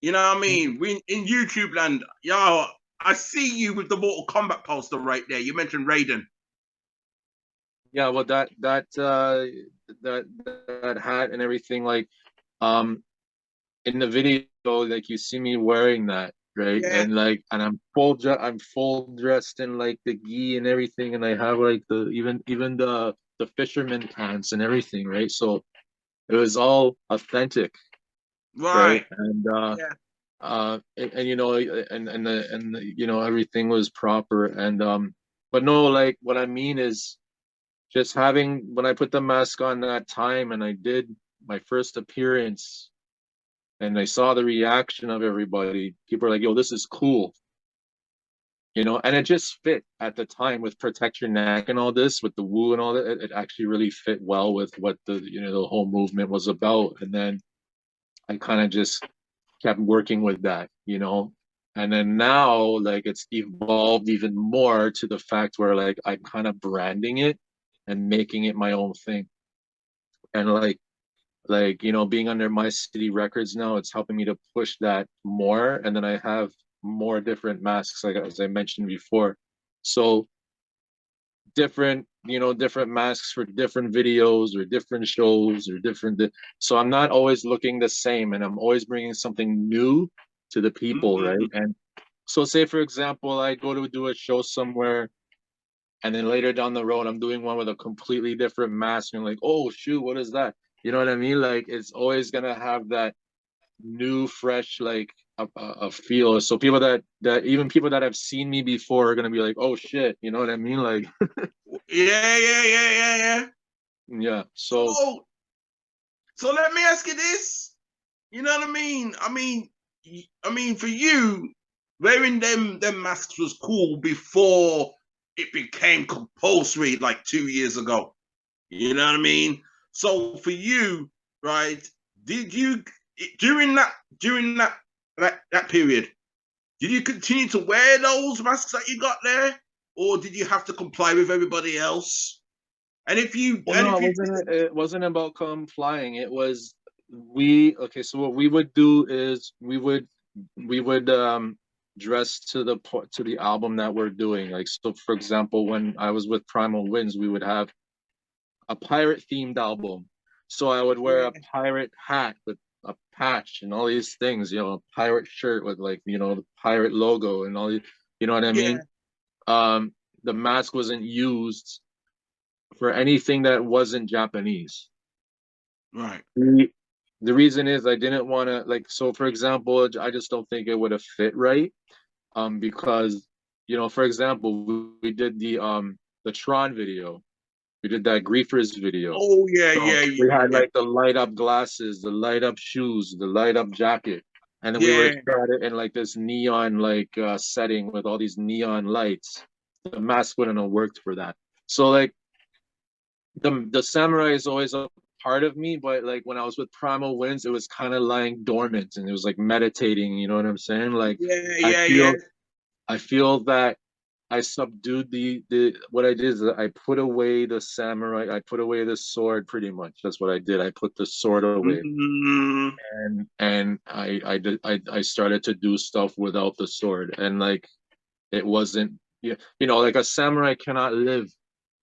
You know what I mean? We in YouTube land, yo, I see you with the Mortal Kombat poster right there. You mentioned Raiden. Yeah, well, that hat and everything, like, in the video, like you see me wearing that, right? Yeah. And like, and I'm full dressed in like the gi and everything, and I have like the even the fisherman pants and everything, right? So it was all authentic, right? And and you know, and you know, everything was proper, and but no, like what I mean is just having, when I put the mask on that time and I did my first appearance and I saw the reaction of everybody, people are like, yo, this is cool. You know, and it just fit at the time with Protect Your Neck and all this, with the woo and all that. It actually really fit well with what the, you know, the whole movement was about. And then I kind of just kept working with that, you know. And then now, like, it's evolved even more to the fact where like I'm kind of branding it and making it my own thing. And like like, you know, being under My City Records now, it's helping me to push that more. And then I have more different masks, like as I mentioned before. So different, you know, different masks for different videos or different shows or different. So I'm not always looking the same, and I'm always bringing something new to the people, right? And so, say for example, I go to do a show somewhere, and then later down the road, I'm doing one with a completely different mask, and like, oh shoot, what is that? You know what I mean? Like, it's always gonna have that new, fresh, like a feel. So people that even people that have seen me before are gonna be like, oh shit, you know what I mean? Like, yeah. So let me ask you this. You know what I mean? I mean, for you, wearing them masks was cool before it became compulsory, like 2 years ago. You know what I mean? So for you, right? Did you during that period? Did you continue to wear those masks that you got there, or did you have to comply with everybody else? And if you, well, no, it wasn't about complying. It was okay. So what we would do is we would dress to the album that we're doing. Like, so for example, when I was with Primal Winds, we would have a pirate themed album. So I would wear a pirate hat with a patch and all these things, you know, a pirate shirt with, like, you know, the pirate logo and all these, you know what I mean? The mask wasn't used for anything that wasn't Japanese. Right. The reason is I didn't want to, like, so for example, I just don't think it would have fit right. Because, you know, for example, we did the Tron video. We did that Griefers video. Oh yeah, so we had like the light up glasses, the light up shoes, the light up jacket, and then we were shot it in like this neon like setting with all these neon lights. The mask wouldn't have worked for that. So like the samurai is always a part of me, but like when I was with Primal Winds, it was kind of lying dormant and it was like meditating. You know what I'm saying? Like I feel that I subdued what I did is I put away the samurai, I put away the sword pretty much. That's what I did. I put the sword away. And I started to do stuff without the sword. And like it wasn't, you know, like a samurai cannot live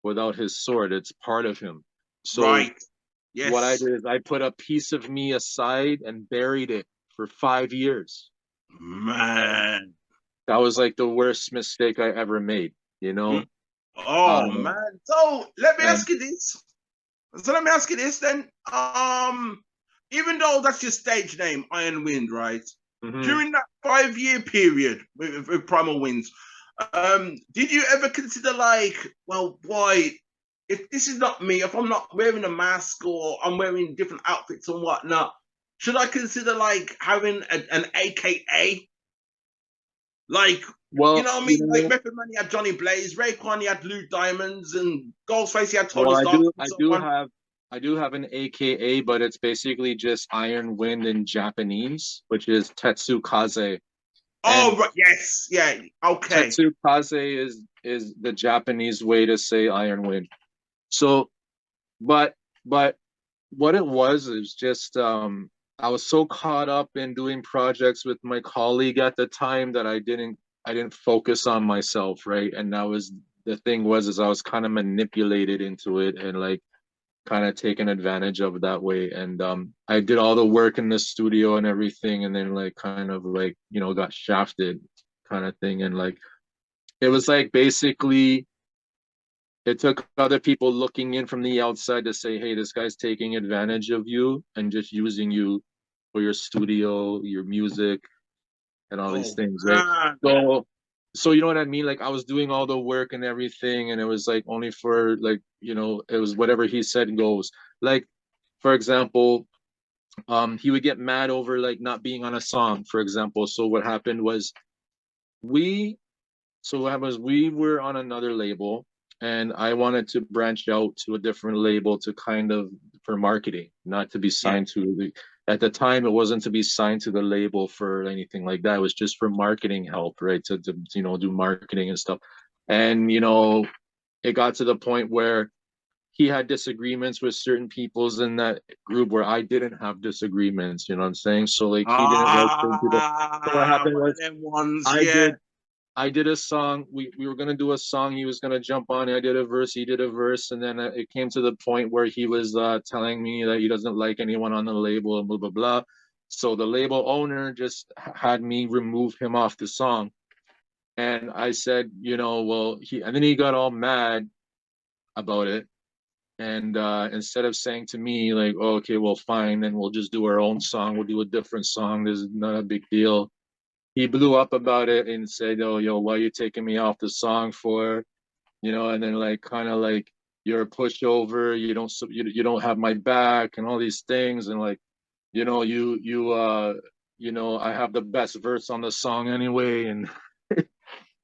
without his sword. It's part of him. So what I did is I put a piece of me aside and buried it for 5 years. Man. That was like the worst mistake I ever made, you know? Oh man. So let me ask you this. Then. Even though that's your stage name, Iron Wind, right? During that 5-year period with Primal Winds, did you ever consider like, well, boy, if this is not me, if I'm not wearing a mask or I'm wearing different outfits and whatnot, should I consider like having an AKA? Like, well, you know what I mean? Like Method Man, he had Johnny Blaze, Raekwon, he had Lou Diamonds, and Ghostface, he had Tony Stark. I do have an AKA, but it's basically just Iron Wind in Japanese, which is Tetsu Kaze. Oh, right, yes, yeah, okay. Tetsu Kaze is the Japanese way to say Iron Wind. So, but what it was is just I was so caught up in doing projects with my colleague at the time that I didn't focus on myself, right? And that was the thing is I was kind of manipulated into it and like kind of taken advantage of that way. And I did all the work in the studio and everything, and then like kind of like, you know, got shafted kind of thing. And like it was like basically it took other people looking in from the outside to say, hey, this guy's taking advantage of you and just using you for your studio, your music, and all these things, right? So you know what I mean? Like I was doing all the work and everything, and it was like only for like, you know, it was whatever he said goes. Like, for example, he would get mad over like not being on a song, for example. So what happened was we were on another label, and I wanted to branch out to a different label to kind of for marketing, not to be signed to at the time it wasn't to be signed to the label for anything like that. It was just for marketing help, right? To you know, do marketing and stuff. And you know, it got to the point where he had disagreements with certain peoples in that group where I didn't have disagreements, you know what I'm saying? So like he didn't like certain people. So what happened was I did a song, we were gonna do a song, he was gonna jump on, I did a verse, he did a verse, and then it came to the point where he was telling me that he doesn't like anyone on the label and blah blah blah. So the label owner just had me remove him off the song. And I said, you know, well, and then he got all mad about it. And instead of saying to me, like, oh, okay, well, fine, then we'll just do our own song, we'll do a different song, this is not a big deal. He blew up about it and said, oh, yo, why are you taking me off the song for? You know, and then like kind of like you're a pushover, you don't have my back and all these things. And like, you know, you know, I have the best verse on the song anyway. And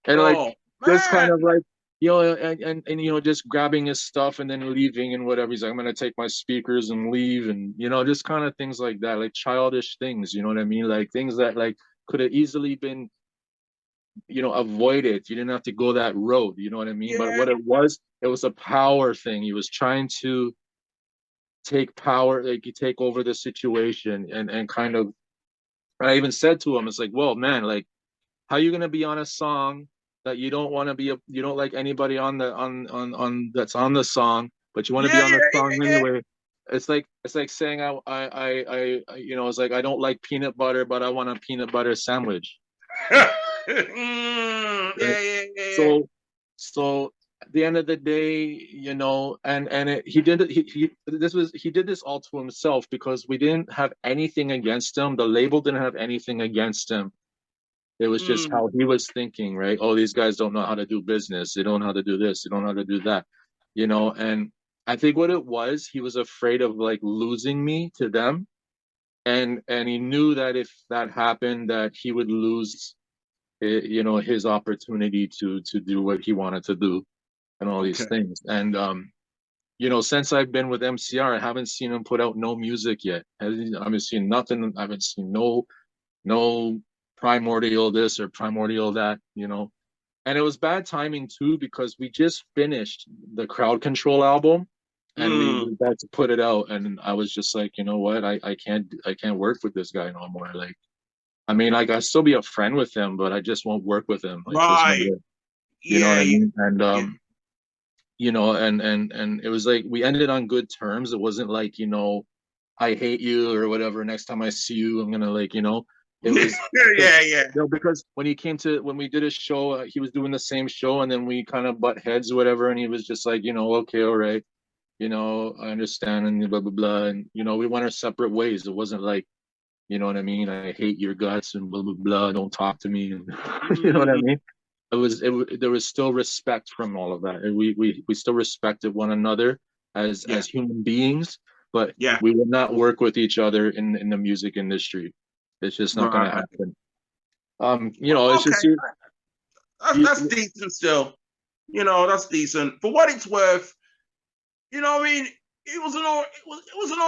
and like just kind of like, you know, and you know, just grabbing his stuff and then leaving and whatever. He's like, I'm gonna take my speakers and leave, and you know, just kind of things like that, like childish things, you know what I mean? Like things that like could have easily been, you know, avoided. You didn't have to go that road, you know what I mean? But what it was a power thing. He was trying to take power, like you take over the situation and kind of, I even said to him, it's like, well, man, like, how are you gonna be on a song that you don't want to be you don't like anybody on the on that's on the song, but you want to be on the song anyway? It's like saying I you know, it's like I don't like peanut butter, but I want a peanut butter sandwich. So at the end of the day, you know, he did it. He did this all to himself because we didn't have anything against him. The label didn't have anything against him. It was just how he was thinking, right? Oh, these guys don't know how to do business. They don't know how to do this. They don't know how to do that, you know. And I think what it was, he was afraid of like losing me to them, and he knew that if that happened, that he would lose, you know, his opportunity to do what he wanted to do, and all these things. And you know, since I've been with MCR, I haven't seen him put out no music yet. I haven't seen nothing. I haven't seen no primordial this or primordial that, you know. And it was bad timing too, because we just finished the Crowd Control album and we were about to put it out, and I was just like, you know what, I can't work with this guy no more. Like, I mean, like, I'll still be a friend with him, but I just won't work with him. Like, you know what I mean? And you know, and it was like we ended on good terms. It wasn't like, you know, I hate you or whatever. Next time I see you, I'm gonna, like, you know. It was you know, because when we did a show, he was doing the same show, and then we kind of butt heads or whatever, and he was just like, you know, okay, all right, you know, I understand, and blah blah blah, and you know, we went our separate ways. It wasn't like, you know what I mean, I hate your guts and blah blah blah, don't talk to me, and you know what I mean. There was still respect from all of that, and we still respected one another as human beings, but we would not work with each other in the music industry. It's just not going to happen. You know, it's just that's decent still. You know, that's decent for what it's worth. You know what I mean? It was an all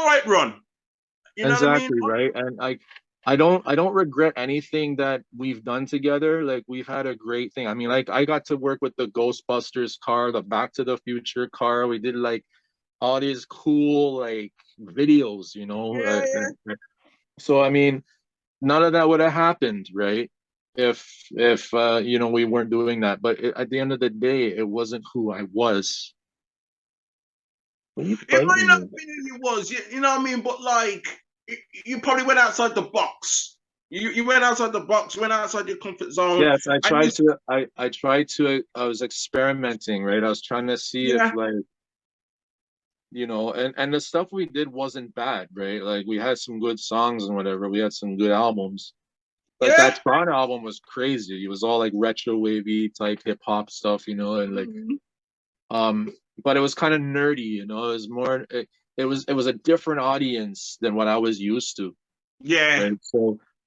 right run. You know exactly what I mean? Right. And I don't regret anything that we've done together. Like, we've had a great thing. I mean, like, I got to work with the Ghostbusters car, the Back to the Future car. We did like all these cool like videos, you know. So I mean, none of that would have happened, right? If you know, we weren't doing that. But at the end of the day, it wasn't who I was. In my opinion, it was. You know what I mean? But like, you probably went outside the box. You went outside the box. Went outside your comfort zone. Yes, I tried to. I tried to. I was experimenting, right? I was trying to see if, like, you know, and the stuff we did wasn't bad, right? Like, we had some good songs and whatever. We had some good albums. Like, that Tron album was crazy. It was all like retro wavy type hip hop stuff, you know, and like but it was kind of nerdy, you know. It was more it was a different audience than what I was used to. Right?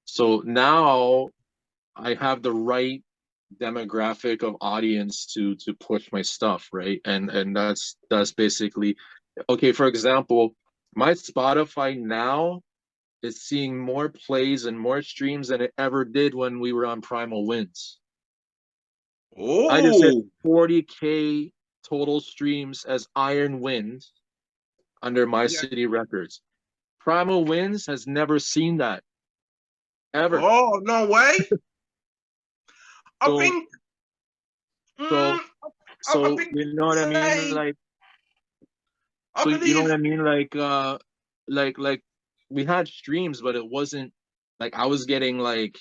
So now I have the right demographic of audience to push my stuff, right? And that's basically okay. For example, my Spotify now is seeing more plays and more streams than it ever did when we were on Primal Winds. I just hit 40K total streams as Iron Wind under My City Records. Primal Winds has never seen that ever. Oh, no way. I So, think. so, I think you know what I mean? Like, so you know what I mean? Like we had streams, but it wasn't like I was getting like,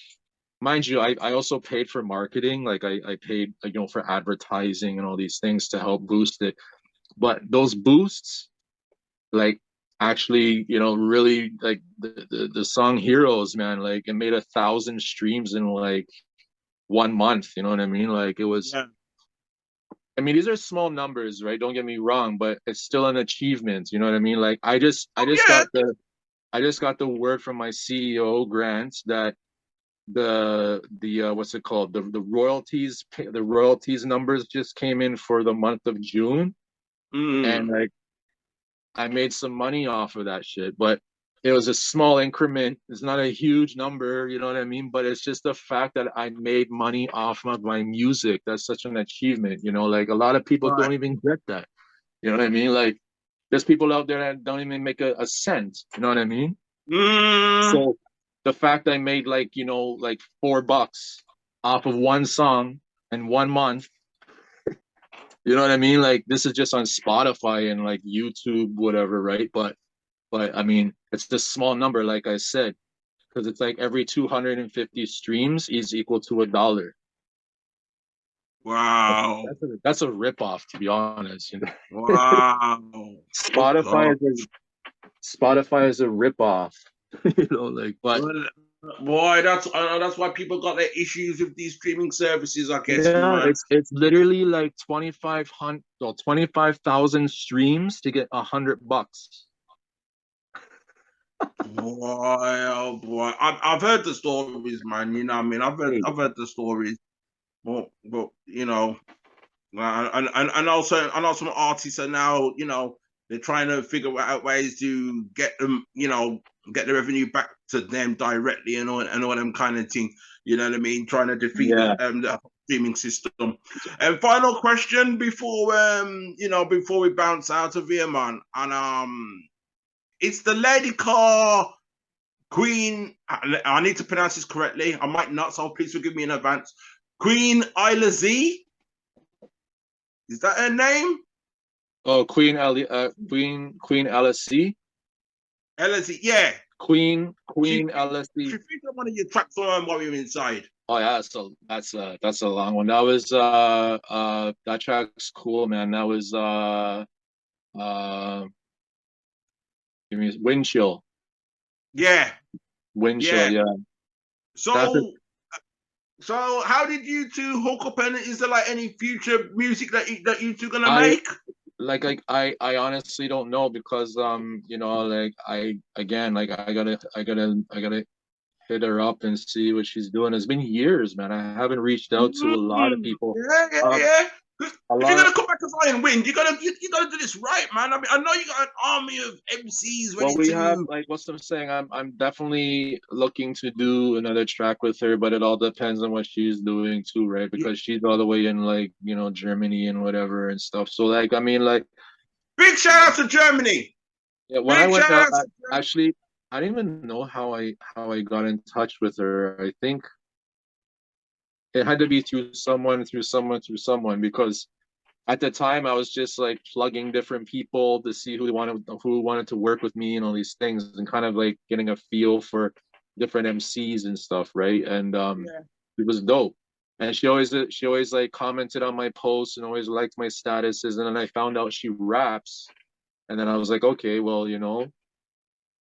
mind you, I also paid for marketing. Like I paid, you know, for advertising and all these things to help boost it. But those boosts, like actually, you know, really like the song Heroes, man, like it made 1,000 streams in like 1 month. You know what I mean? Like it was. Yeah. I mean, these are small numbers, right? Don't get me wrong, but it's still an achievement. You know what I mean? Like I just got the word from my CEO Grant that the what's it called, the royalties numbers just came in for the month of June, and like I made some money off of that shit, but it was a small increment. It's not a huge number, you know what I mean? But it's just the fact that I made money off of my music. That's such an achievement, you know. Like a lot of people don't even get that, you know what I mean? Like there's people out there that don't even make a cent, you know what I mean? So the fact I made like, you know, like $4 off of one song in 1 month, you know what I mean? Like this is just on Spotify and like YouTube, whatever, right? But I mean, it's a small number, like I said, because it's like every 250 streams is equal to $1. Wow. That's a ripoff, to be honest. You know? Wow. Spotify is a ripoff. You know, like, but boy, that's why people got their issues with these streaming services, I guess. Yeah, man. it's literally like 25,000 streams to get $100. Boy, oh boy, I've heard the stories, man. You know what I mean? I've heard the stories, but you know, and also I know some artists are now, you know, they're trying to figure out ways to get them, you know, get the revenue back to them directly and all them kind of thing. You know what I mean? Trying to defeat the streaming system. And final question before you know, before we bounce out of here, man. And it's the lady called Queen. I need to pronounce this correctly. I might not, so please forgive me in advance. Queen Isla Z. Is that her name? Oh, Queen LSC. LSC, yeah. Queen LSC. She featured one of your tracks on While We Were Inside. Oh yeah, so that's a long one. That was that track's cool, man. That was give me Wind Chill. Yeah. Wind Chill, yeah. So how did you two hook up, and is there like any future music that you two gonna make? I honestly don't know, because you know, like I gotta hit her up and see what she's doing. It's been years, man. I haven't reached out to a lot of people. Yeah. If you're gonna come back as Iron Wind, you gotta do this right, man. I mean, I know you got an army of MCs ready. Well, we have, like, what's I'm saying. I'm definitely looking to do another track with her, but it all depends on what she's doing too, right? Because she's all the way in, like, you know, Germany and whatever and stuff. So, like, I mean, like, big shout out to Germany. Yeah, when I went out, actually, I didn't even know how I got in touch with her. I think it had to be through someone, because at the time I was just like plugging different people to see who wanted to work with me and all these things, and kind of like getting a feel for different MCs and stuff, right? And it was dope. And she always like commented on my posts and always liked my statuses. And then I found out she raps, and then I was like, okay, well, you know.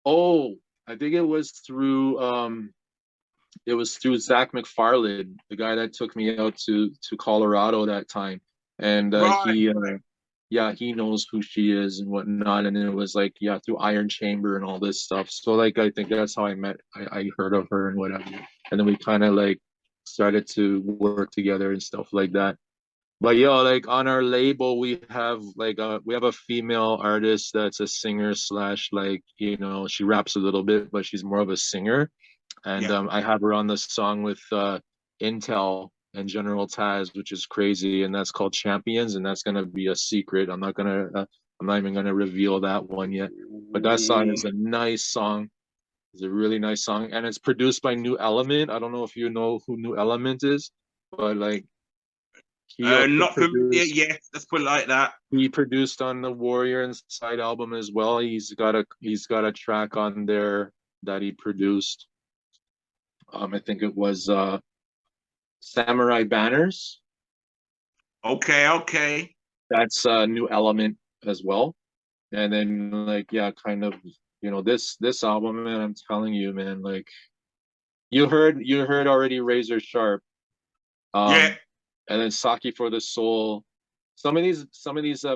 Oh, I think it was through Zach McFarland, the guy that took me out to Colorado that time, and he knows who she is and whatnot. And then it was like, through Iron Chamber and all this stuff. So like, I think that's how I heard of her and whatever, and then we kind of like started to work together and stuff like that. But like on our label, we have a female artist that's a singer / like, you know, she raps a little bit, but she's more of a singer. And I have her on the song with Intel, and General Taz, which is crazy, and that's called Champions, and that's gonna be a secret. I'm not even gonna reveal that one yet. But that song is a nice song. It's a really nice song, and it's produced by New Element. I don't know if you know who New Element is, but like not familiar yet. Let's put it like that. He produced on the Warrior Inside album as well. He's got a track on there that he produced. I think it was Samurai Banners. Okay. That's a New Element as well. And then like, yeah, kind of, you know, this album, man, I'm telling you, man, like you heard already Razor Sharp. Yeah. And then Saki for the Soul. Some of these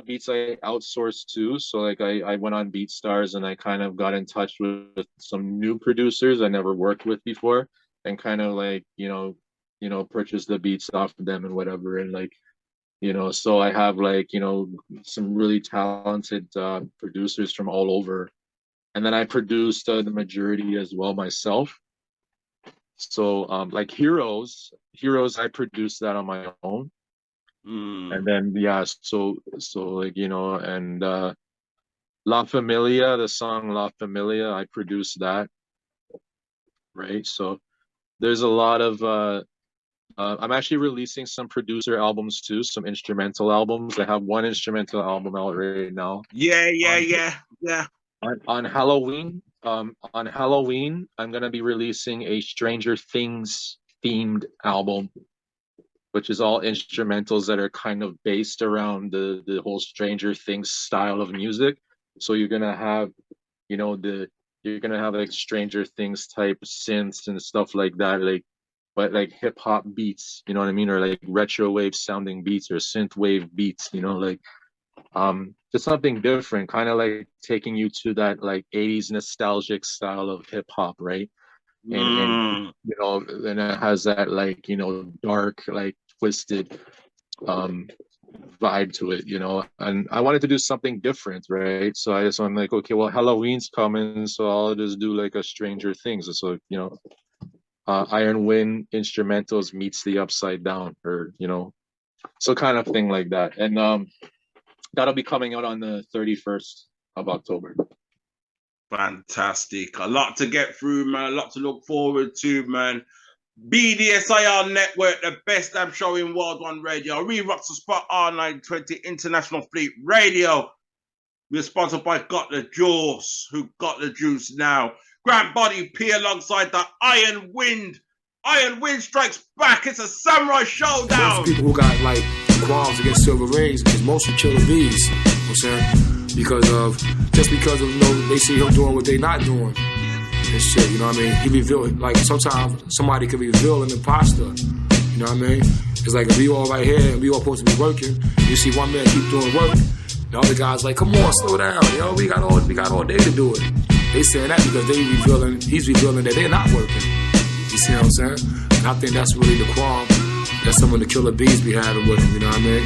beats I outsourced too. So like I went on BeatStars and I kind of got in touch with some new producers I never worked with before, and kind of like, you know, purchased the beats off of them and whatever. And like, you know, so I have like, you know, some really talented producers from all over. And then I produced the majority as well myself. So like Heroes, I produced that on my own. And then yeah, so like, you know, and La Familia, the song La Familia, I produced that. Right. So there's a lot of I'm actually releasing some producer albums too, some instrumental albums. I have one instrumental album out right now. Yeah. On Halloween, I'm gonna be releasing a Stranger Things themed album, which is all instrumentals that are kind of based around the whole Stranger Things style of music. So you're gonna have, you know, like Stranger Things type synths and stuff like that, like, but like hip hop beats, you know what I mean, or like retro wave sounding beats or synth wave beats, you know, like just something different, kind of like taking you to that like 80s nostalgic style of hip hop, right? And you know, then it has that like, you know, dark, like twisted vibe to it, you know. And I wanted to do something different, right? So I'm like, okay, well, Halloween's coming, so I'll just do like a Stranger Things. So, you know, Iron Wind instrumentals meets the Upside Down, or, you know, so kind of thing like that. And that'll be coming out on the 31st of October. Fantastic. A lot to get through, man. A lot to look forward to, man. BDSIR Network, the best damn show in World One Radio. Re-Rocks the Spot R920 International Fleet Radio. We're sponsored by Got the Juice, who got the juice now. Grant Body P alongside the Iron Wind. Iron Wind strikes back. It's a samurai showdown. People who got like qualms against Silver Rings is mostly killer bees. You know what I'm saying? Because of, you know, they see him doing what they not doing and shit, you know what I mean? He revealed, like sometimes somebody could reveal an imposter, you know what I mean? It's like if we all right here and we all supposed to be working, you see one man keep doing work, the other guy's like, come on, slow down, yo, we got all day to do it. They saying that because he's revealing that they're not working. You see what I'm saying? And I think that's really the qualm that some of the killer bees be having with him, you know what I mean?